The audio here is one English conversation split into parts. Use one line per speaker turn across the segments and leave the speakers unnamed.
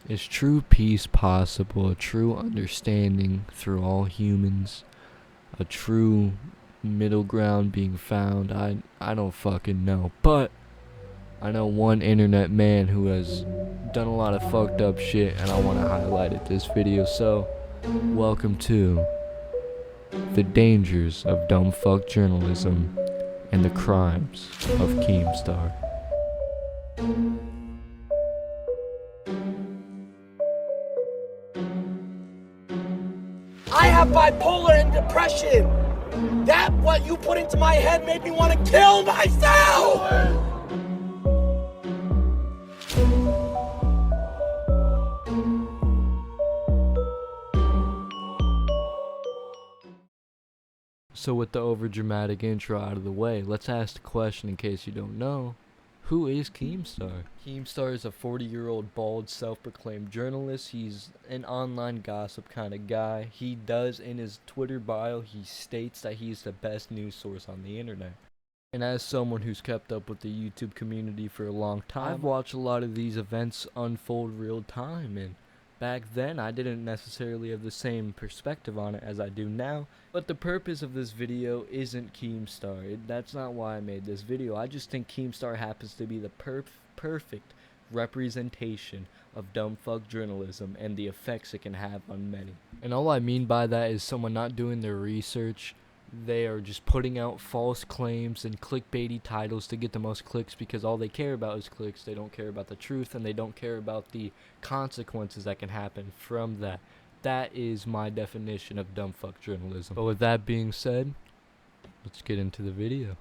Is true peace possible? A true understanding through all humans? A true middle ground being found? I don't fucking know. But I know one internet man who has done a lot of fucked up shit, and I want to highlight it this video. So, welcome to the dangers of dumb fuck journalism and the crimes of Keemstar.
I have bipolar and depression. That what you put into my head made me want to kill myself.
So with the overdramatic intro out of the way, let's ask the question in case you don't know. Who is Keemstar? Keemstar is a 40-year-old bald self-proclaimed journalist. He's an online gossip kind of guy. He does, in his Twitter bio, he states that he's the best news source on the internet. And as someone who's kept up with the YouTube community for a long time, I've watched a lot of these events unfold real time, and back then I didn't necessarily have the same perspective on it as I do now. But the purpose of this video isn't Keemstar. That's not why I made this video. I just think Keemstar happens to be the perfect representation of dumb fuck journalism and the effects it can have on many. And all I mean by that is someone not doing their research. They are just putting out false claims and clickbaity titles to get the most clicks because all they care about is clicks. They don't care about the truth, and they don't care about the consequences that can happen from that. That is my definition of dumb fuck journalism. But with that being said, let's get into the video.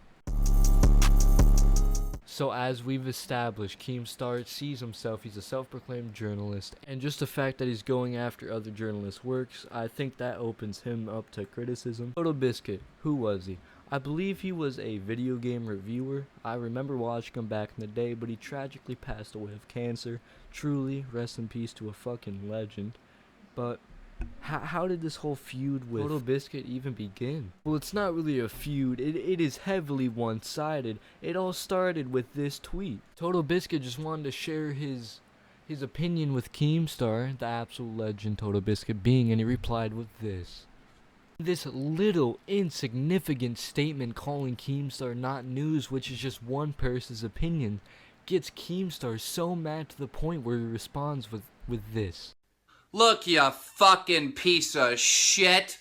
So as we've established, Keemstar sees himself, he's a self-proclaimed journalist, and just the fact that he's going after other journalists' works, I think that opens him up to criticism. Total Biscuit, who was he? I believe he was a video game reviewer. I remember watching him back in the day, but he tragically passed away of cancer. Truly, rest in peace to a fucking legend. But how did this whole feud with Total Biscuit even begin? Well, it's not really a feud. It is heavily one-sided. It all started with this tweet. Total Biscuit just wanted to share his opinion with Keemstar, the absolute legend Total Biscuit being, and he replied with this. This little insignificant statement calling Keemstar not news, which is just one person's opinion, gets Keemstar so mad to the point where he responds with this.
Look, you fucking piece of shit.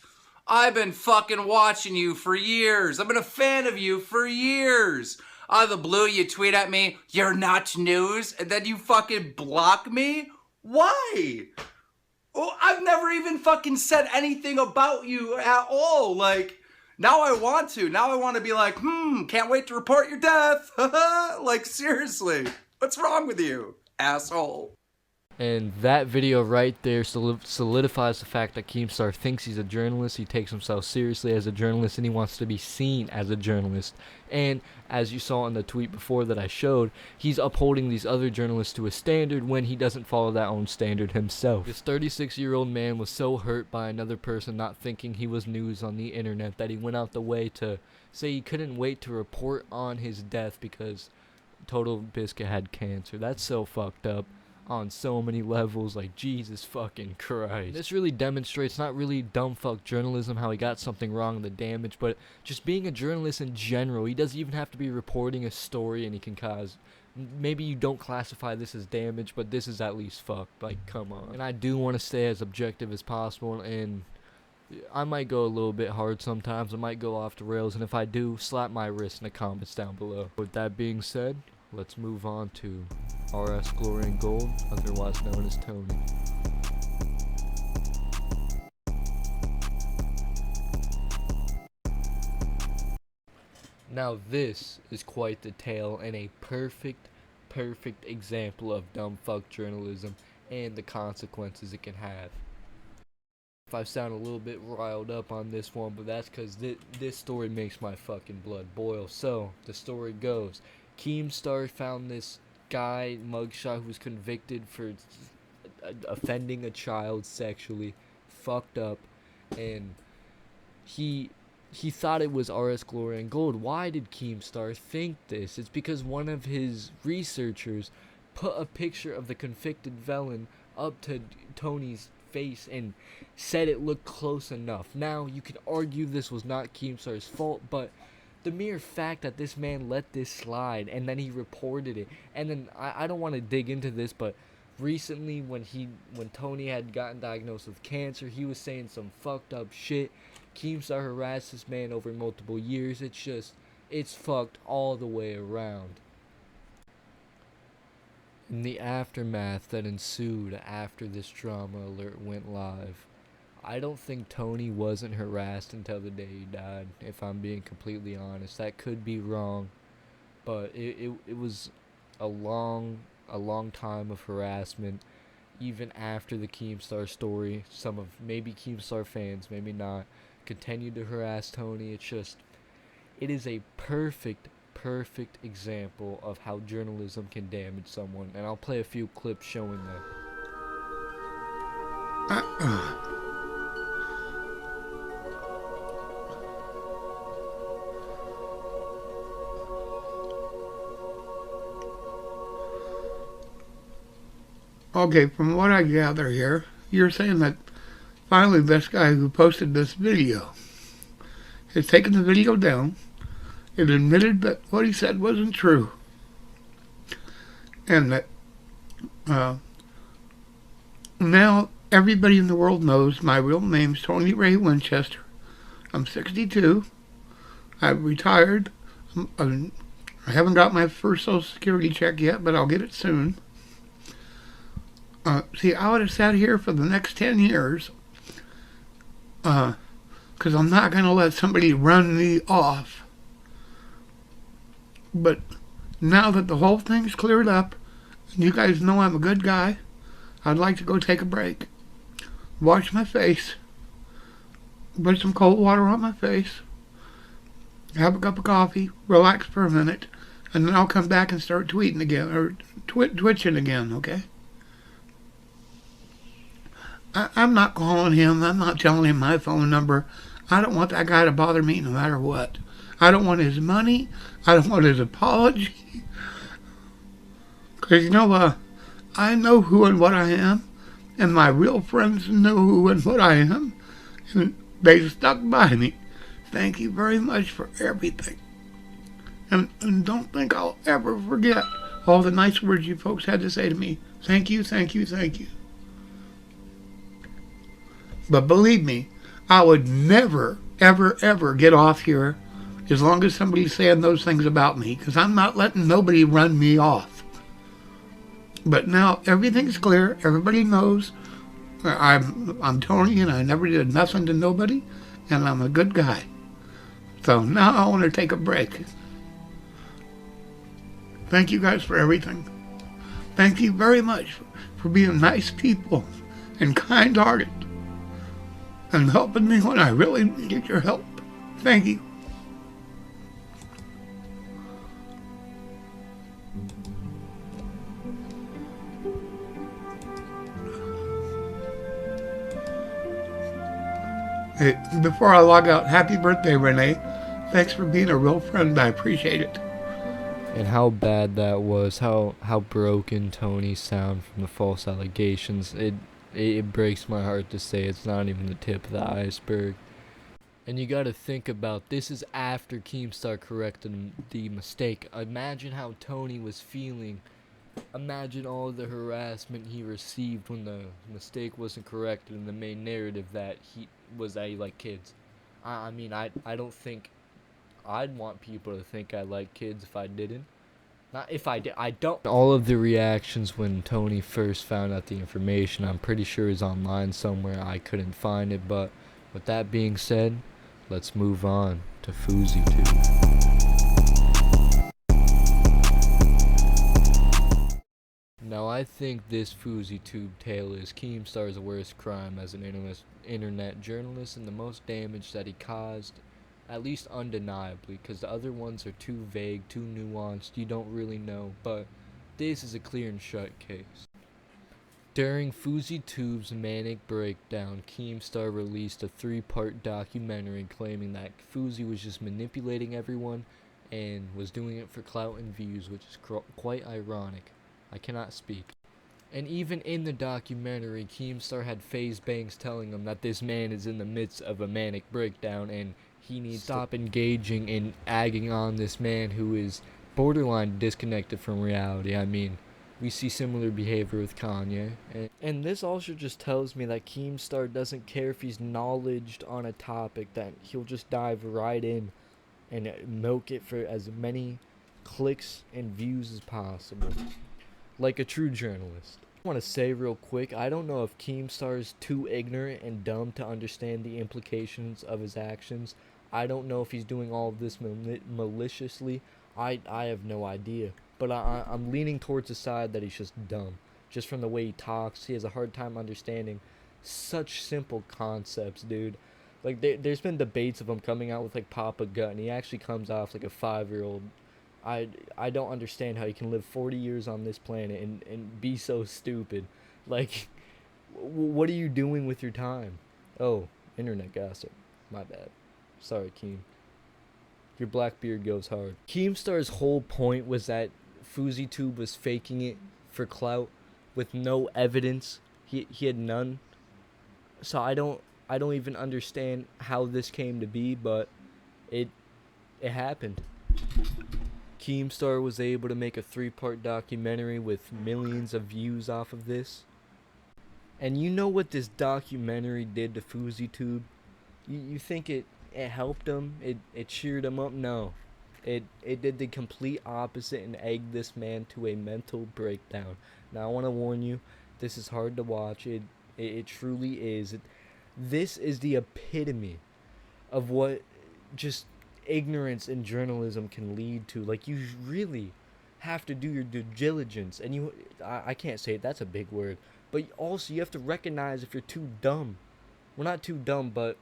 I've been fucking watching you for years. I've been a fan of you for years. Out of the blue, you tweet at me, "You're not news," and then you fucking block me? Why? Oh, I've never even fucking said anything about you at all. Like, now I want to. Now I want to be like, can't wait to report your death. Like, seriously. What's wrong with you, asshole?
And that video right there solidifies the fact that Keemstar thinks he's a journalist. He takes himself seriously as a journalist, and he wants to be seen as a journalist. And as you saw in the tweet before that I showed, he's upholding these other journalists to a standard when he doesn't follow that own standard himself. This 36-year-old man was so hurt by another person not thinking he was news on the internet that he went out the way to say he couldn't wait to report on his death because Total Biscuit had cancer. That's so fucked up on so many levels, like Jesus fucking Christ. This really demonstrates not really dumb fuck journalism, how he got something wrong in the damage, but just being a journalist in general. He doesn't even have to be reporting a story, and he can cause, maybe you don't classify this as damage, but this is at least fucked. Like, come on. And I do want to stay as objective as possible, and I might go a little bit hard sometimes. I might go off the rails, and if I do, slap my wrist in the comments down below. With that being said, let's move on to harass Glory and Gold, otherwise known as Tony. Now this is quite the tale and a perfect example of dumb fuck journalism and the consequences it can have. If I sound a little bit riled up on this one, but that's because this story makes my fucking blood boil. So, the story goes, Keemstar found this guy mugshot who was convicted for offending a child sexually, fucked up, and he thought it was RS Glory and Gold. Why did Keemstar think this? It's because one of his researchers put a picture of the convicted felon up to Tony's face and said it looked close enough. Now, you could argue this was not Keemstar's fault, but the mere fact that this man let this slide and then he reported it, and then I don't want to dig into this, but recently when Tony had gotten diagnosed with cancer, he was saying some fucked up shit. Keemstar harassed this man over multiple years. It's fucked all the way around. In the aftermath that ensued after this drama alert went live, I don't think Tony wasn't harassed until the day he died, if I'm being completely honest. That could be wrong, but it was a long time of harassment, even after the Keemstar story. Some of maybe Keemstar fans, maybe not, continued to harass Tony. It is a perfect example of how journalism can damage someone, and I'll play a few clips showing that.
Okay, from what I gather here, you're saying that finally this guy who posted this video has taken the video down and admitted that what he said wasn't true. And that now everybody in the world knows my real name's Tony Ray Winchester. I'm 62. I've retired. I haven't got my first Social Security check yet, but I'll get it soon. See, I would have sat here for the next 10 years because I'm not going to let somebody run me off. But now that the whole thing's cleared up, and you guys know I'm a good guy, I'd like to go take a break, wash my face, put some cold water on my face, have a cup of coffee, relax for a minute, and then I'll come back and start tweeting again, or twitching again, okay? I'm not calling him. I'm not telling him my phone number. I don't want that guy to bother me no matter what. I don't want his money. I don't want his apology. Because, I know who and what I am. And my real friends know who and what I am. And they stuck by me. Thank you very much for everything. And don't think I'll ever forget all the nice words you folks had to say to me. Thank you, thank you, thank you. But believe me, I would never, ever, ever get off here as long as somebody's saying those things about me, because I'm not letting nobody run me off. But now everything's clear. Everybody knows I'm Tony, and I never did nothing to nobody, and I'm a good guy. So now I want to take a break. Thank you guys for everything. Thank you very much for being nice people and kind-hearted and helping me when I really needed your help. Thank you. Hey, before I log out, happy birthday, Renee. Thanks for being a real friend. I appreciate it.
And how bad that was, how broken Tony sounded from the false allegations. It breaks my heart to say it's not even the tip of the iceberg. And you gotta think about, this is after Keemstar corrected the mistake. Imagine how Tony was feeling. Imagine all the harassment he received when the mistake wasn't corrected in the main narrative that he liked kids. I mean, I don't think I'd want people to think I like kids if I didn't. Not if I did. I don't. All of the reactions when Tony first found out the information, I'm pretty sure is online somewhere. I couldn't find it, but with that being said, let's move on to FouseyTube. Now, I think this FouseyTube tale is Keemstar's worst crime as an internet journalist and the most damage that he caused, at least undeniably, because the other ones are too vague, too nuanced, you don't really know, but this is a clear and shut case. During FouseyTube's manic breakdown, Keemstar released a 3-part documentary claiming that Fousey was just manipulating everyone and was doing it for clout and views, which is quite ironic. I cannot speak. And even in the documentary, Keemstar had FaZe Banks telling him that this man is in the midst of a manic breakdown and he needs to stop engaging in egging on this man who is borderline disconnected from reality. I mean, we see similar behavior with Kanye. And this also just tells me that Keemstar doesn't care if he's knowledged on a topic, that he'll just dive right in and milk it for as many clicks and views as possible. Like a true journalist. I want to say real quick, I don't know if Keemstar is too ignorant and dumb to understand the implications of his actions. I don't know if he's doing all of this maliciously. I have no idea. But I'm leaning towards the side that he's just dumb. Just from the way he talks, he has a hard time understanding such simple concepts, dude. Like, there's been debates of him coming out with, like, Papa Gut, and he actually comes off like a 5-year-old. I don't understand how you can live 40 years on this planet and be so stupid. Like, what are you doing with your time? Oh, internet gossip. My bad. Sorry, Keem. Your black beard goes hard. Keemstar's whole point was that FouseyTube was faking it for clout with no evidence. He had none. So I don't even understand how this came to be, but it happened. Keemstar was able to make a 3-part documentary with millions of views off of this. And you know what this documentary did to FouseyTube? You think it helped him? It cheered him up? No. It did the complete opposite and egged this man to a mental breakdown. Now I want to warn you, this is hard to watch. It truly is. This is the epitome of what just ignorance in journalism can lead to. Like, you really have to do your due diligence, and I can't say it, that's a big word, but also you have to recognize if you're too dumb. We're not too dumb, but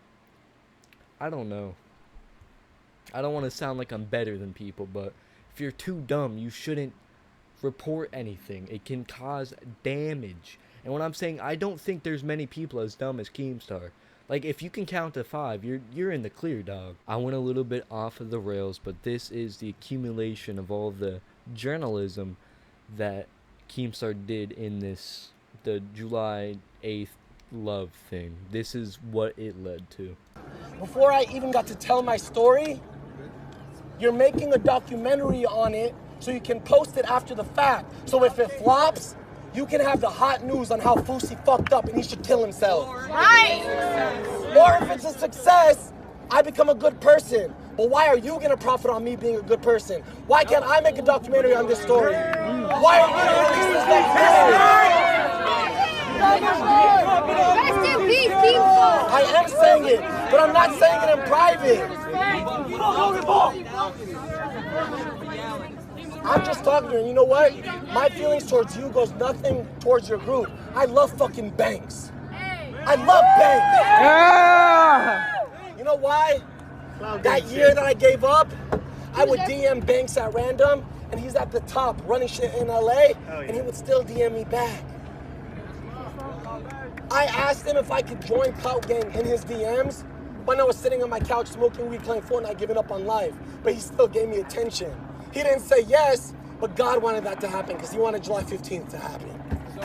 I don't know. I don't want to sound like I'm better than people, but if you're too dumb, you shouldn't report anything. It can cause damage. And when I'm saying, I don't think there's many people as dumb as Keemstar. Like, if you can count to 5, you're in the clear, dog. I went a little bit off of the rails, but this is the accumulation of all the journalism that Keemstar did in the July 8th love thing. This is what it led to.
Before I even got to tell my story, you're making a documentary on it so you can post it after the fact. So if it flops, you can have the hot news on how Fousey fucked up and he should kill himself.
Right.
Or if it's a success, I become a good person. But why are you gonna profit on me being a good person? Why can't I make a documentary on this story? Why are you gonna release this documentary?
Rest in peace, Keemstar.
I am saying it, but I'm not saying it in private. I'm just talking to you, and you know what? My feelings towards you goes nothing towards your group. I love fucking Banks. I love Banks. You know why? That year that I gave up, I would DM Banks at random, and he's at the top running shit in LA, and he would still DM me back. I asked him if I could join Clout Gang in his DMs when I was sitting on my couch smoking weed, playing Fortnite, giving up on life, but he still gave me attention. He didn't say yes, but God wanted that to happen because he wanted July 15th to happen.
So,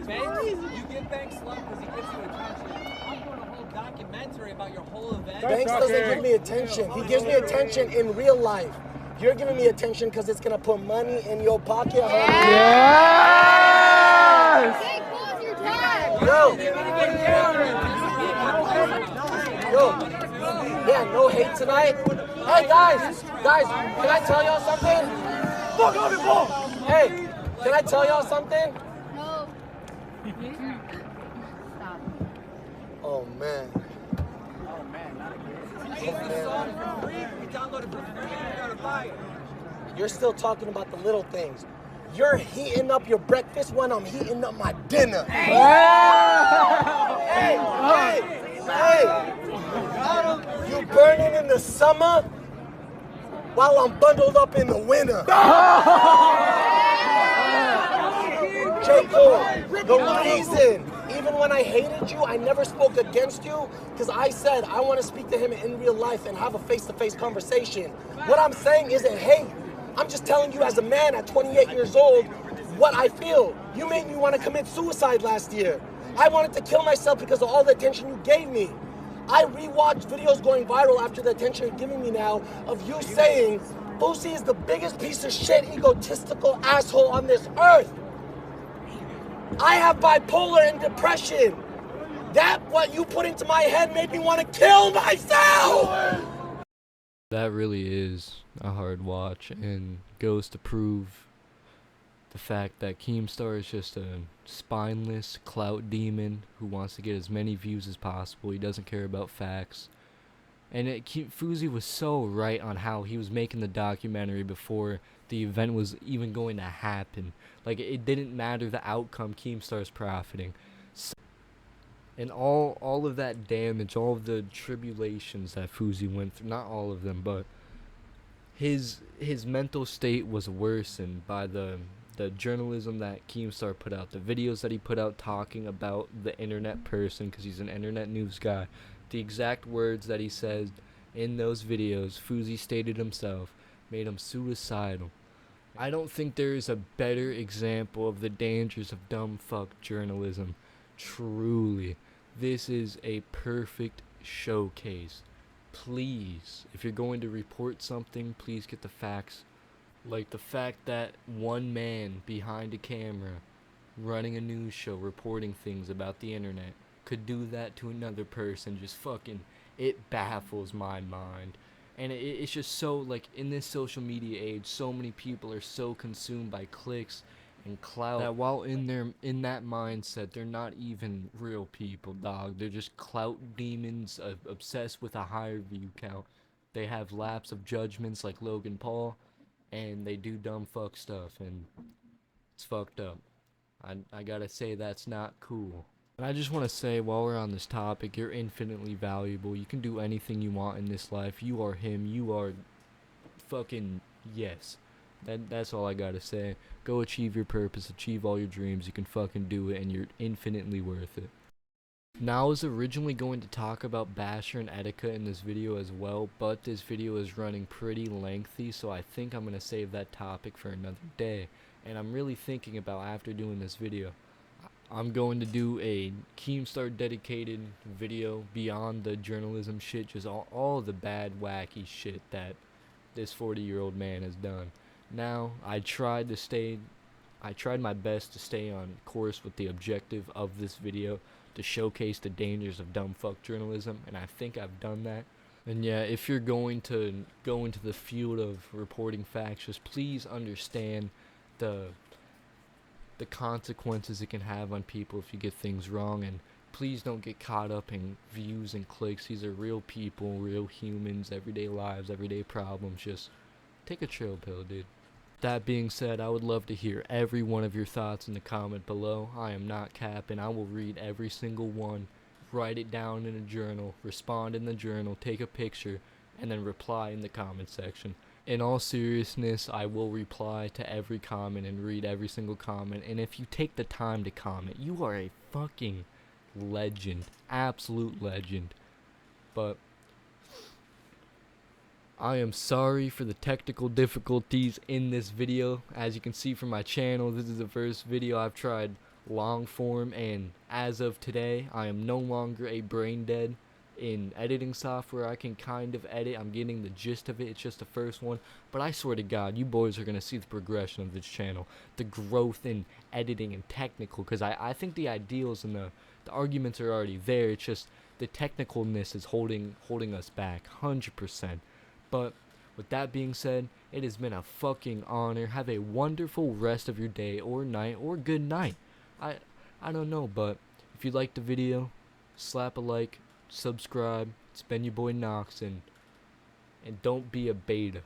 Banks, you give Banks love because he gives you attention. I'm doing a whole documentary about your whole event.
Banks doesn't give me attention. He gives me attention in real life. You're giving me attention because it's going to put money in your pocket. Yeah, no hate tonight. Hey guys, can I tell y'all something? Hey, can I tell y'all something?
No.
Oh man. You're still talking about the little things. You're heating up your breakfast when I'm heating up my dinner. Hey. You burning in the summer while I'm bundled up in the winter. J. Cole, the reason, even when I hated you, I never spoke against you, because I said I want to speak to him in real life and have a face-to-face conversation. What I'm saying isn't hate. I'm just telling you as a man at 28 years old, what I feel. You made me want to commit suicide last year. I wanted to kill myself because of all the attention you gave me. I rewatched videos going viral after the attention you're giving me now of you saying Boosie is the biggest piece of shit, egotistical asshole on this earth. I have bipolar and depression. That what you put into my head made me want to kill myself.
That really is a hard watch, and goes to prove the fact that Keemstar is just a spineless clout demon who wants to get as many views as possible. He doesn't care about facts. And Fousey was so right on how he was making the documentary before the event was even going to happen. Like, it didn't matter the outcome, Keemstar's profiting. And all of that damage, all of the tribulations that Fousey went through, not all of them, but his mental state was worsened by the journalism that Keemstar put out, the videos that he put out talking about the internet person, because he's an internet news guy. The exact words that he said in those videos, Fousey stated himself, made him suicidal. I don't think there is a better example of the dangers of dumb fuck journalism. Truly, this is a perfect showcase. Please, if you're going to report something, please get the facts. Like the fact that one man behind a camera running a news show reporting things about the internet could do that to another person, just fucking, it baffles my mind. And it's just so, like, in this social media age, so many people are so consumed by clicks and clout that while in that mindset, they're not even real people, dog. They're just clout demons obsessed with a higher view count. They have lapse of judgments like Logan Paul, and they do dumb fuck stuff, and it's fucked up. I gotta say, that's not cool. And I just want to say, while we're on this topic, you're infinitely valuable. You can do anything you want in this life. You are him. You are fucking yes. That's all I gotta say. Go achieve your purpose. Achieve all your dreams. You can fucking do it, and you're infinitely worth it. Now, I was originally going to talk about Basher and Etika in this video as well, but this video is running pretty lengthy, so I think I'm going to save that topic for another day. And I'm really thinking about, after doing this video, I'm going to do a Keemstar dedicated video beyond the journalism shit, just all the bad, wacky shit that this 40-year-old man has done. Now, I tried my best to stay on course with the objective of this video, to showcase the dangers of dumb fuck journalism, and I think I've done that. And yeah, if you're going to go into the field of reporting facts, just please understand the consequences it can have on people if you get things wrong, and please don't get caught up in views and clicks. These are real people, real humans, everyday lives, everyday problems. Just take a chill pill, dude. That being said, I would love to hear every one of your thoughts in the comment below. I am not capping. I will read every single one, write it down in a journal, respond in the journal, take a picture, and then reply in the comment section. In all seriousness, I will reply to every comment and read every single comment. And if you take the time to comment, you are a fucking legend. Absolute legend. But I am sorry for the technical difficulties in this video. As you can see from my channel, this is the first video I've tried long form, and as of today, I am no longer a brain dead in editing software. I can kind of edit. I'm getting the gist of it. It's just the first one, but I swear to God, you boys are gonna see the progression of this channel, the growth in editing and technical, because I think the ideals and the arguments are already there. It's just the technicalness is holding us back 100%. But with that being said, it has been a fucking honor. Have a wonderful rest of your day or night or good night. I don't know, but if you liked the video, slap a like, subscribe. It's been your boy Nox, and don't be a beta.